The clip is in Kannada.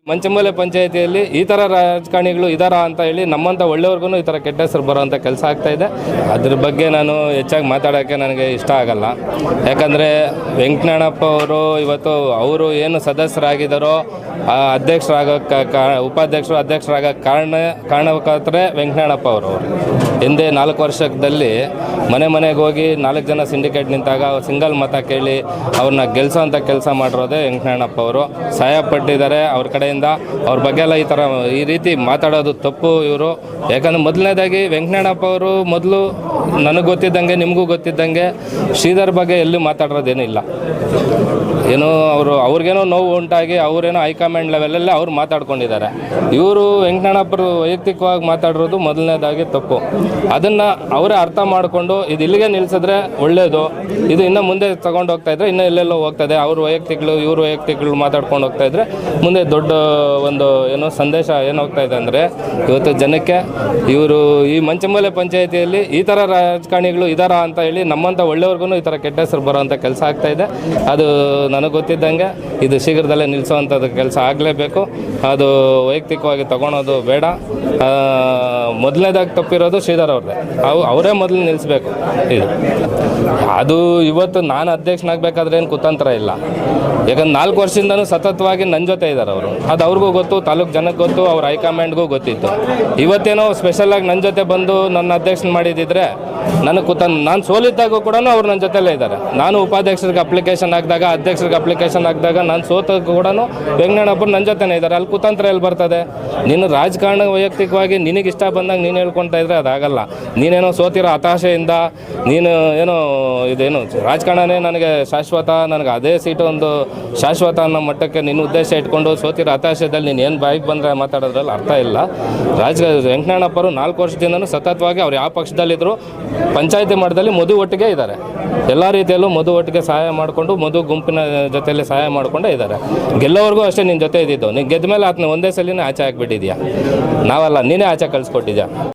ಮಂಚಮೂಲೆ ಪಂಚಾಯಿತಿಯಲ್ಲಿ ಈ ಥರ ರಾಜಕಾರಣಿಗಳು ಇದ್ದಾರಾ ಅಂತ ಹೇಳಿ ನಮ್ಮಂಥ ಒಳ್ಳೆಯವ್ರಿಗೂ ಈ ಥರ ಕೆಟ್ಟ ಹೆಸರು ಬರೋವಂಥ ಕೆಲಸ ಆಗ್ತಾಯಿದೆ. ಅದ್ರ ಬಗ್ಗೆ ನಾನು ಹೆಚ್ಚಾಗಿ ಮಾತಾಡೋಕ್ಕೆ ನನಗೆ ಇಷ್ಟ ಆಗಲ್ಲ. ಯಾಕಂದರೆ ವೆಂಕಟಣ್ಣಪ್ಪ ಅವರು ಇವತ್ತು ಅವರು ಏನು ಸದಸ್ಯರಾಗಿದ್ದಾರೋ ಉಪಾಧ್ಯಕ್ಷರು ಅಧ್ಯಕ್ಷರಾಗೋಕ್ಕೆ ಕಾರಣಕರ್ತರೆ ವೆಂಕಟಣ್ಣಪ್ಪ ಅವರು. ಹಿಂದೆ 4 ವರ್ಷದಲ್ಲಿ ಮನೆಗೆ ಹೋಗಿ 4 ಜನ ಸಿಂಡಿಕೇಟ್ ನಿಂತಾಗ ಸಿಂಗಲ್ ಮತ ಕೇಳಿ ಅವ್ರನ್ನ ಗೆಲ್ಸೋಂಥ ಕೆಲಸ ಮಾಡಿರೋದೇ ವೆಂಕಟಣ್ಣಪ್ಪ ಅವರು. ಸಹಾಯ ಪಟ್ಟಿದ್ದಾರೆ ಅವ್ರ ಕಡೆಯಿಂದ. ಅವ್ರ ಬಗ್ಗೆ ಎಲ್ಲ ಈ ರೀತಿ ಮಾತಾಡೋದು ತಪ್ಪು ಇವರು. ಯಾಕಂದರೆ ಮೊದಲನೇದಾಗಿ ವೆಂಕಟಣ್ಣಪ್ಪ ಅವರು ಮೊದಲು ನನಗೆ ಗೊತ್ತಿದ್ದಂಗೆ ನಿಮಗೂ ಗೊತ್ತಿದ್ದಂಗೆ ಶ್ರೀಧರ್ ಬಗ್ಗೆ ಎಲ್ಲೂ ಮಾತಾಡೋದೇನಿಲ್ಲ. ಏನೋ ಅವ್ರಿಗೇನೋ ನೋವು ಉಂಟಾಗಿ ಅವರೇನೋ ಹೈಕಮಾಂಡ್ ಲೆವೆಲಲ್ಲೇ ಅವ್ರು ಮಾತಾಡ್ಕೊಂಡಿದ್ದಾರೆ. ಇವರು ವೆಂಕಟಣ್ಣಪ್ಪರು ವೈಯಕ್ತಿಕವಾಗಿ ಮಾತಾಡಿರೋದು ಮೊದಲನೇದಾಗಿ ತಪ್ಪು. ಅದನ್ನು ಅವರೇ ಅರ್ಥ ಮಾಡಿಕೊಂಡು ಇದು ಇಲ್ಲಿಗೆ ನಿಲ್ಲಿಸಿದ್ರೆ ಒಳ್ಳೆಯದು, ಇದು ಇನ್ನೂ ಮುಂದೆ ತಗೊಂಡು ಹೋಗ್ತಾಯಿದ್ರೆ ಇನ್ನೂ ಎಲ್ಲೆಲ್ಲೋ ಹೋಗ್ತದೆ. ಅವ್ರ ಇವ್ರ ವೈಯಕ್ತಿಕಗಳು ಮಾತಾಡ್ಕೊಂಡು ಹೋಗ್ತಾಯಿದ್ರೆ ಮುಂದೆ ದೊಡ್ಡ ಒಂದು ಏನೋ ಸಂದೇಶ ಏನು ಹೋಗ್ತಾಯಿದೆ ಅಂದರೆ ಇವತ್ತು ಜನಕ್ಕೆ ಇವರು ಈ ಮಂಚಮೂಲೆ ಪಂಚಾಯಿತಿಯಲ್ಲಿ ಈ ಥರ ರಾಜಕಾರಣಿಗಳು ಇದ್ದಾರಾ ಅಂತ ಹೇಳಿ ನಮ್ಮಂಥ ಒಳ್ಳೆಯವ್ರಿಗೂ ಈ ಥರ ಕೆಟ್ಟ ಹೆಸರು ಬರೋವಂಥ ಕೆಲಸ ಆಗ್ತಾಯಿದೆ. ಅದು ನನಗೆ ಗೊತ್ತಿದ್ದಂಗೆ ಇದು ಶೀಘ್ರದಲ್ಲೇ ನಿಲ್ಲಿಸೋವಂಥದ್ದು ಕೆಲಸ ಆಗಲೇಬೇಕು. ಅದು ವೈಯಕ್ತಿಕವಾಗಿ ತಗೊಳೋದು ಬೇಡ. ಮೊದಲನೇದಾಗಿ ತಪ್ಪಿರೋದು ಶ್ರೀಧರ್ ಅವ್ರದ್ದೇ. ಅವರೇ ಮೊದಲು ನಿಲ್ಲಿಸ್ಬೇಕು. ಅದು ಇವತ್ತು ನಾನು ಅಧ್ಯಕ್ಷನಾಗಬೇಕಾದ್ರೆ ಏನು ಕುತಂತ್ರ ಇಲ್ಲ. ಯಾಕಂದ್ರೆ 4 ವರ್ಷದಿಂದನೂ ಸತತವಾಗಿ ನನ್ನ ಜೊತೆ ಇದ್ದಾರೆ ಅವರು. ಅದು ಅವ್ರಿಗೂ ಗೊತ್ತು, ತಾಲೂಕು ಜನಕ್ಕೆ ಗೊತ್ತು, ಅವ್ರ ಹೈಕಮಾಂಡ್ಗೂ ಗೊತ್ತಿತ್ತು. ಇವತ್ತೇನೋ ಸ್ಪೆಷಲಾಗಿ ನನ್ನ ಜೊತೆ ಬಂದು ನನ್ನ ಅಧ್ಯಕ್ಷನ ಮಾಡಿದ್ದಿದ್ರೆ ನನಗೆ ನಾನು ಸೋಲಿದ್ದಾಗೂ ಕೂಡ ಅವ್ರು ನನ್ನ ಜೊತೆಲೇ ಇದ್ದಾರೆ. ನಾನು ಉಪಾಧ್ಯಕ್ಷರಿಗೆ ಅಪ್ಲಿಕೇಶನ್ ಹಾಕಿದಾಗ ಅಧ್ಯಕ್ಷರಿಗೆ ಅಪ್ಲಿಕೇಶನ್ ಹಾಕಿದಾಗ ನಾನು ಸೋತಾಗ ಕೂಡ ವೆಂಕಟಣ್ಣಪ್ಪರು ನನ್ನ ಜೊತೆನೇ ಇದ್ದಾರೆ. ಅಲ್ಲಿ ಕುತಂತ್ರ ಎಲ್ಲಿ ಬರ್ತದೆ? ನೀನು ರಾಜಕಾರಣ ವೈಯಕ್ತಿಕವಾಗಿ ನಿನಗೆ ಇಷ್ಟ ಬಂದಾಗ ನೀನು ಹೇಳ್ಕೊಳ್ತಾ ಇದ್ರೆ ಅದಾಗಲ್ಲ. ನೀನೇನೋ ಸೋತಿರೋ ಹತಾಶೆಯಿಂದ ನೀನು ಏನೋ ಇದೇನು ರಾಜಕಾರಣನೇ ನನಗೆ ಶಾಶ್ವತ, ನನಗೆ ಅದೇ ಸೀಟು ಒಂದು ಶಾಶ್ವತ ಅನ್ನೋ ಮಟ್ಟಕ್ಕೆ ನಿನ್ನ ಉದ್ದೇಶ ಇಟ್ಕೊಂಡು ಸೋತಿರೋ ಹತಾಶೆದಲ್ಲಿ ನೀನು ಏನು ಬಾಯಿಗೆ ಬಂದರೆ ಮಾತಾಡೋದ್ರಲ್ಲಿ ಅರ್ಥ ಇಲ್ಲ. ವೆಂಕಟಣ್ಣಪ್ಪರು 4 ವರ್ಷದಿಂದನೂ ಸತತವಾಗಿ ಅವ್ರು ಯಾವ ಪಕ್ಷದಲ್ಲಿದ್ದರು ಪಂಚಾಯತಿ ಮಟ್ಟದಲ್ಲಿ ಮಧು ಒಟ್ಟಿಗೆ ಇದ್ದಾರೆ. ಎಲ್ಲ ರೀತಿಯಲ್ಲೂ ಮಧು ಒಟ್ಟಿಗೆ ಸಹಾಯ ಮಾಡಿಕೊಂಡು ಮಧು ಗುಂಪಿನ ಜೊತೆಯಲ್ಲಿ ಸಹಾಯ ಮಾಡಿಕೊಂಡೇ ಇದ್ದಾರೆ. ಗೆಲ್ಲೋವರೆಗೂ ಅಷ್ಟೇ ನಿನ್ನ ಜೊತೆ ಇದ್ದಿದ್ದು. ನೀನು ಗೆದ್ದ ಮೇಲೆ ಆತನ ಒಂದೇ ಸಲಿನೇ ಆಚೆ ಹಾಕ್ಬಿಟ್ಟಿದ್ಯಾ. ನಾವಲ್ಲ, ನೀನೇ ಆಚೆ ಕಳಿಸ್ಕೊಟ್ಟಿದ್ಯಾ.